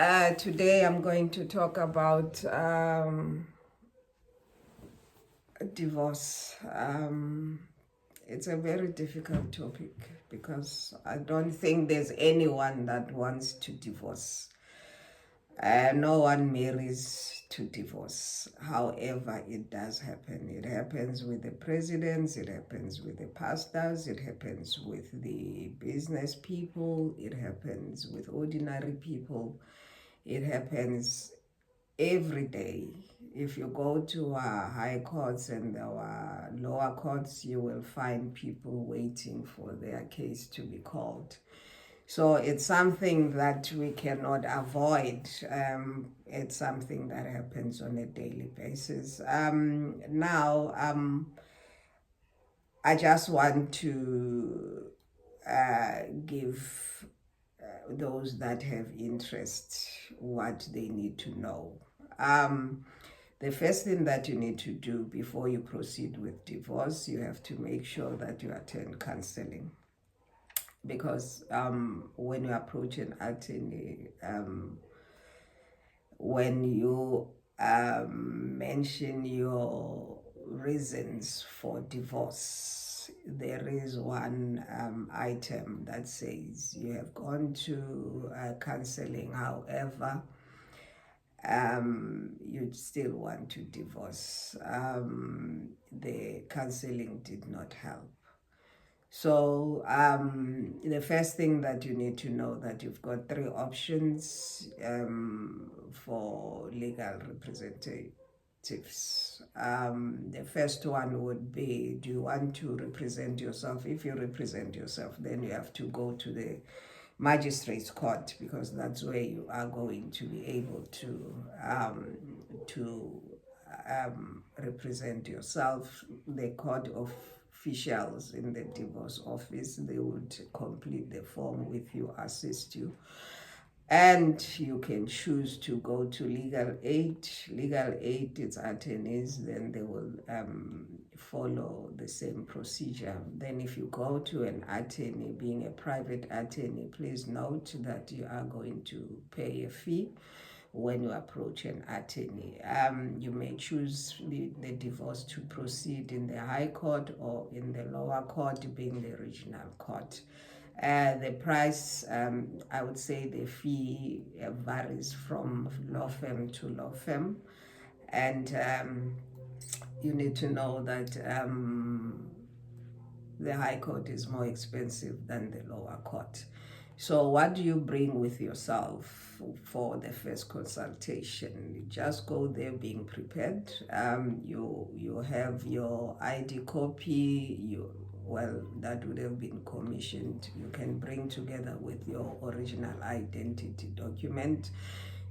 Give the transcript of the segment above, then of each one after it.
Today I'm going to talk about divorce. It's a very difficult topic because I don't think there's anyone that wants to divorce. No one marries to divorce. However, it does happen. It happens with the presidents, it happens with the pastors, it happens with the business people, it happens with ordinary people, it happens every day. If you go to our high courts and our lower courts, you will find people waiting for their case to be called. So it's something that we cannot avoid. It's something that happens on a daily basis. I just want to give those that have interest what they need to know. The first thing that you need to do before you proceed with divorce, you have to make sure that you attend counseling. Because when you approach an attorney, when you mention your reasons for divorce, there is one item that says you have gone to counseling, however, you still want to divorce. The counseling did not help. So the first thing that you need to know that you've got three options for legal representatives. The first one would be, do you want to represent yourself? If you represent yourself, then you have to go to the magistrate's court, because that's where you are going to be able to represent yourself. The court of officials in the divorce office, they would complete the form with you, assist you, and you can choose to go to legal aid. Legal aid, it's attorneys, then they will follow the same procedure. Then if you go to an attorney, being a private attorney, please note that you are going to pay a fee when you approach an attorney. You may choose the divorce to proceed in the High Court or in the lower court, being the regional court. The price, I would say the fee varies from law firm to law firm. And you need to know that the High Court is more expensive than the lower court. So what do you bring with yourself for the first consultation? You just go there being prepared. You have your ID copy, that would have been commissioned. You can bring together with your original identity document.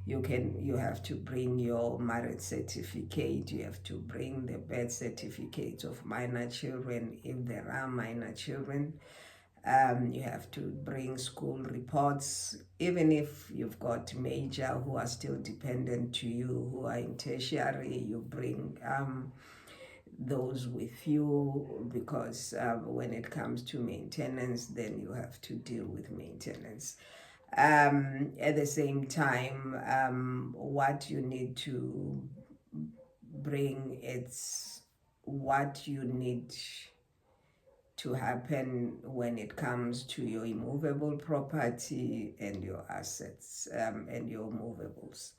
You have to bring your marriage certificate, you have to bring the birth certificates of minor children if there are minor children. You have to bring school reports, even if you've got major who are still dependent to you, who are in tertiary, you bring those with you, because when it comes to maintenance, then you have to deal with maintenance. At the same time, what you need to bring, it's what you need to happen when it comes to your immovable property and your assets and your movables.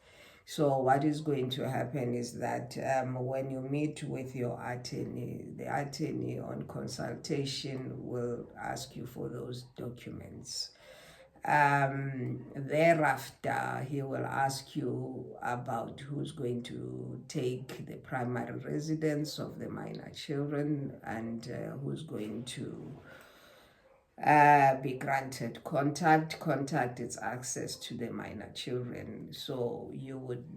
So what is going to happen is that when you meet with your attorney, the attorney on consultation will ask you for those documents. Thereafter, he will ask you about who's going to take the primary residence of the minor children, and who's going to be granted contact. Contact is access to the minor children. So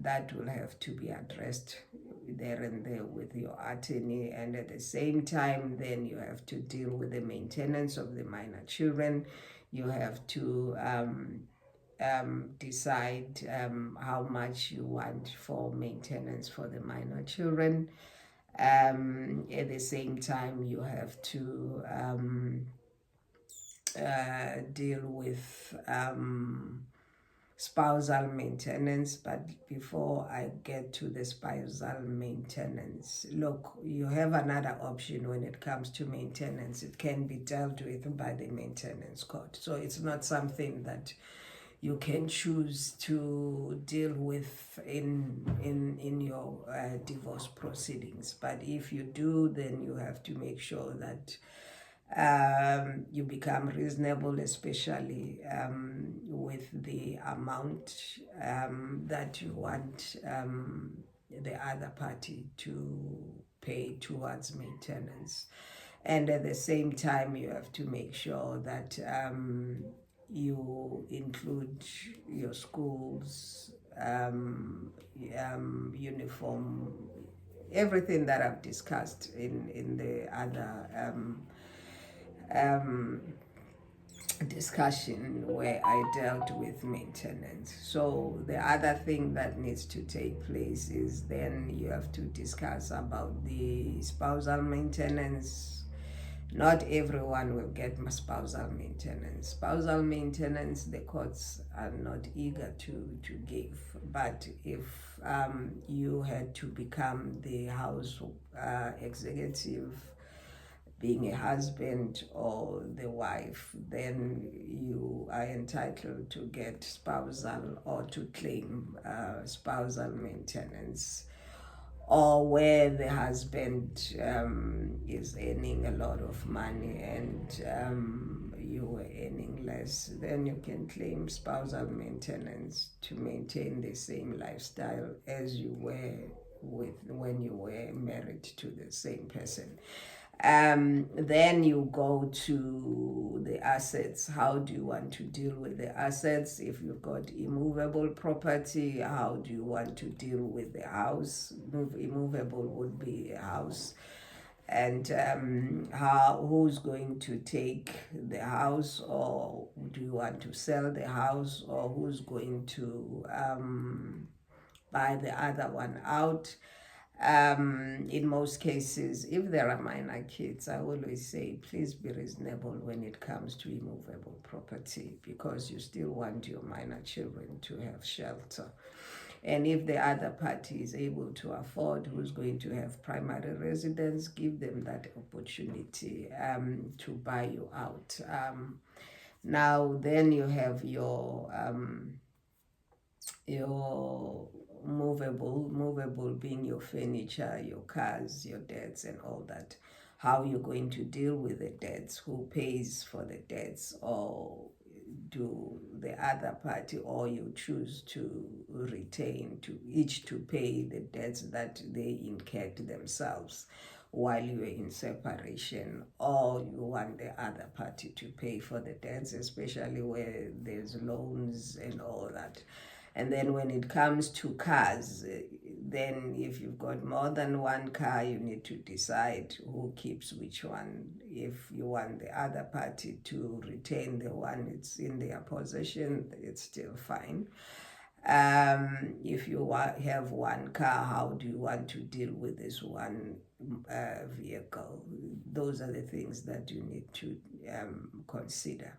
that will have to be addressed there and there with your attorney, and at the same time, then you have to deal with the maintenance of the minor children. You have to decide how much you want for maintenance for the minor children. At the same time, you have to deal with spousal maintenance. But before I get to the spousal maintenance, look, you have another option when it comes to maintenance. It can be dealt with by the maintenance court. So it's not something that you can choose to deal with in your divorce proceedings. But if you do, then you have to make sure that you become reasonable, especially with the amount that you want the other party to pay towards maintenance. And at the same time, you have to make sure that you include your school's uniform, everything that I've discussed in the other discussion where I dealt with maintenance. So the other thing that needs to take place is then you have to discuss about the spousal maintenance. Not everyone will get spousal maintenance. Spousal maintenance, the courts are not eager to give. But if you had to become the house executive, being a husband or the wife, then you are entitled to get spousal or to claim spousal maintenance. Or where the husband is earning a lot of money and you were earning less, then you can claim spousal maintenance to maintain the same lifestyle as you were with when you were married to the same person. Then you go to the assets. How do you want to deal with the assets? If you've got immovable property, how do you want to deal with the house? Immovable would be a house. And who's going to take the house, or do you want to sell the house, or who's going to buy the other one out? In most cases, if there are minor kids, I always say, please be reasonable when it comes to immovable property, because you still want your minor children to have shelter. And if the other party is able to afford, who's going to have primary residence, give them that opportunity to buy you out. Now, then you have your movable being your furniture, your cars, your debts, and all that. How you're going to deal with the debts, who pays for the debts, or do the other party, or you choose to retain to each to pay the debts that they incurred themselves while you were in separation, or you want the other party to pay for the debts, especially where there's loans and all that. And then when it comes to cars, then if you've got more than one car, you need to decide who keeps which one. If you want the other party to retain the one it's in their possession, it's still fine. If you have one car, how do you want to deal with this one vehicle? Those are the things that you need to consider.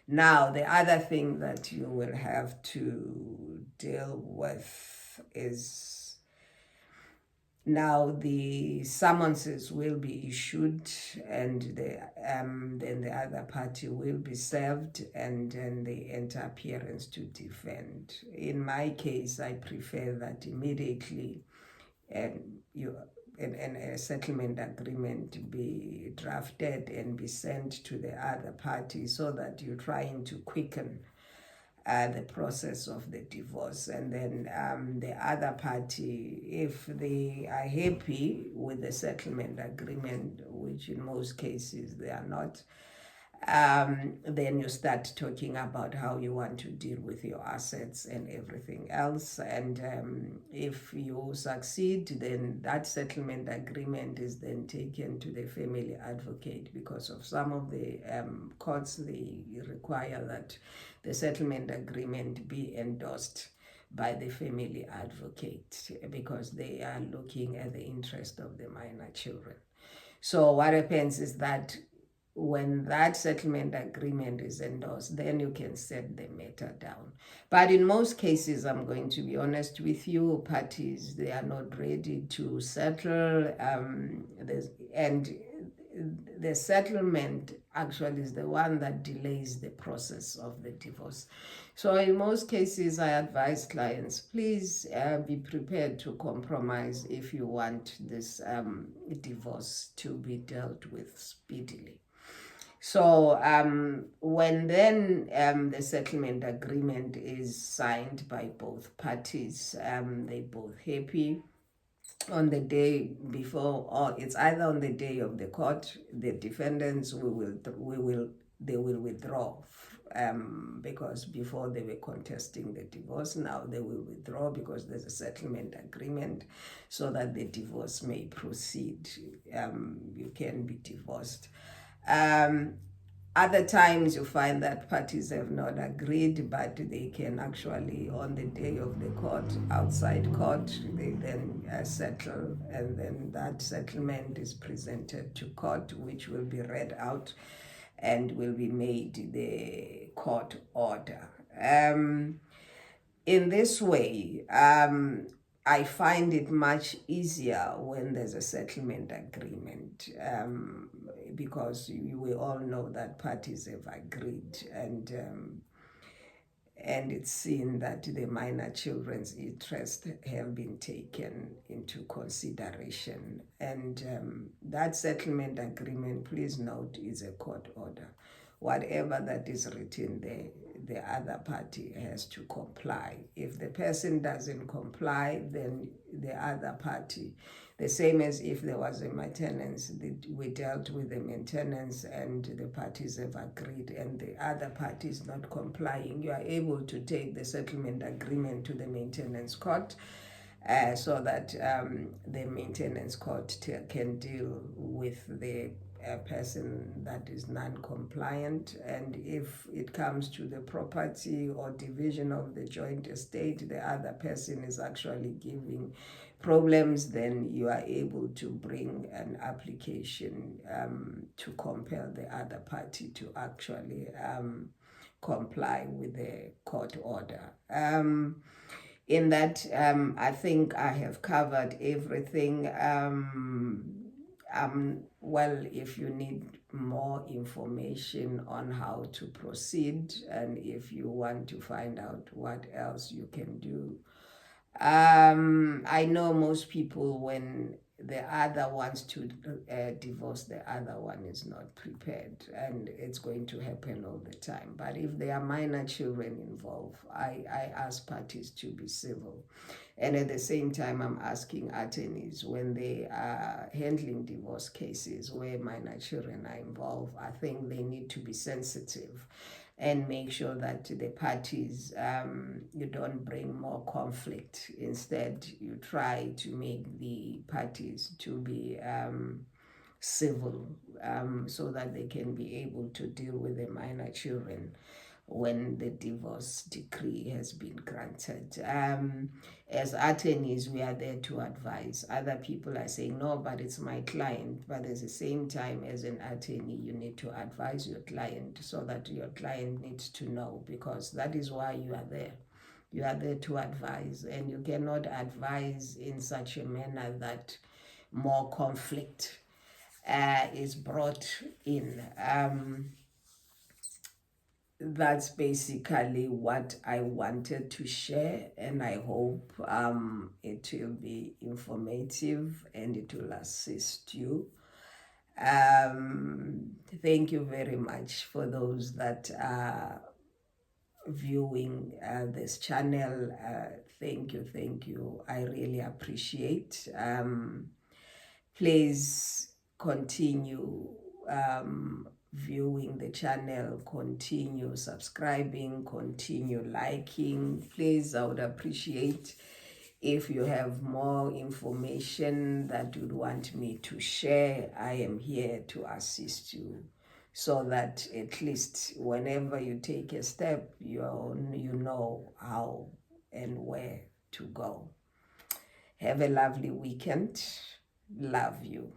Now, the other thing that you will have to deal with is, now the summonses will be issued, and then the other party will be served, and then they enter appearance to defend. In my case, I prefer that immediately and a settlement agreement be drafted and be sent to the other party, so that you're trying to quicken the process of the divorce. And then the other party, if they are happy with the settlement agreement, which in most cases they are not, then you start talking about how you want to deal with your assets and everything else. And if you succeed, then that settlement agreement is then taken to the family advocate, because of some of the courts, they require that the settlement agreement be endorsed by the family advocate, because they are looking at the interest of the minor children. So what happens is that when that settlement agreement is endorsed, then you can set the matter down. But in most cases, I'm going to be honest with you, parties, they are not ready to settle, and the settlement actually is the one that delays the process of the divorce. So in most cases, I advise clients, please be prepared to compromise if you want this divorce to be dealt with speedily. So when then the settlement agreement is signed by both parties, they both happy. On the day before, or it's either on the day of the court, the defendants they will withdraw, because before they were contesting the divorce. Now they will withdraw because there's a settlement agreement, so that the divorce may proceed. You can be divorced. Other times you find that parties have not agreed, but they can actually, on the day of the court, outside court, they then settle, and then that settlement is presented to court, which will be read out and will be made the court order. In this way, I find it much easier when there's a settlement agreement, because we all know that parties have agreed, and it's seen that the minor children's interest have been taken into consideration. And that settlement agreement, please note, is a court order. Whatever that is written there, the other party has to comply. If the person doesn't comply, then the other party, the same as if there was a maintenance, we dealt with the maintenance and the parties have agreed and the other party is not complying, you are able to take the settlement agreement to the maintenance court, so that the maintenance court can deal with the person that is non-compliant. And if it comes to the property or division of the joint estate, the other person is actually giving problems, then you are able to bring an application to compel the other party to actually comply with the court order. In that, I think I have covered everything. Well, if you need more information on how to proceed, and if you want to find out what else you can do, I know most people, when the other wants to divorce, the other one is not prepared, and it's going to happen all the time. But if there are minor children involved, I ask parties to be civil. And at the same time, I'm asking attorneys, when they are handling divorce cases where minor children are involved, I think they need to be sensitive and make sure that the parties, you don't bring more conflict. Instead, you try to make the parties to be civil, so that they can be able to deal with the minor children when the divorce decree has been granted. As attorneys, we are there to advise. Other people are saying, no, but it's my client. But at the same time, as an attorney, you need to advise your client, so that your client needs to know, because that is why you are there. You are there to advise, and you cannot advise in such a manner that more conflict is brought in. That's basically what I wanted to share, and I hope it will be informative and it will assist you. Thank you very much for those that are viewing this channel. Thank you. I really appreciate. Please continue viewing the channel, continue subscribing, continue liking. Please, I would appreciate if you have more information that you'd want me to share. I am here to assist you, so that at least whenever you take a step, you know how and where to go. Have a lovely weekend. Love you.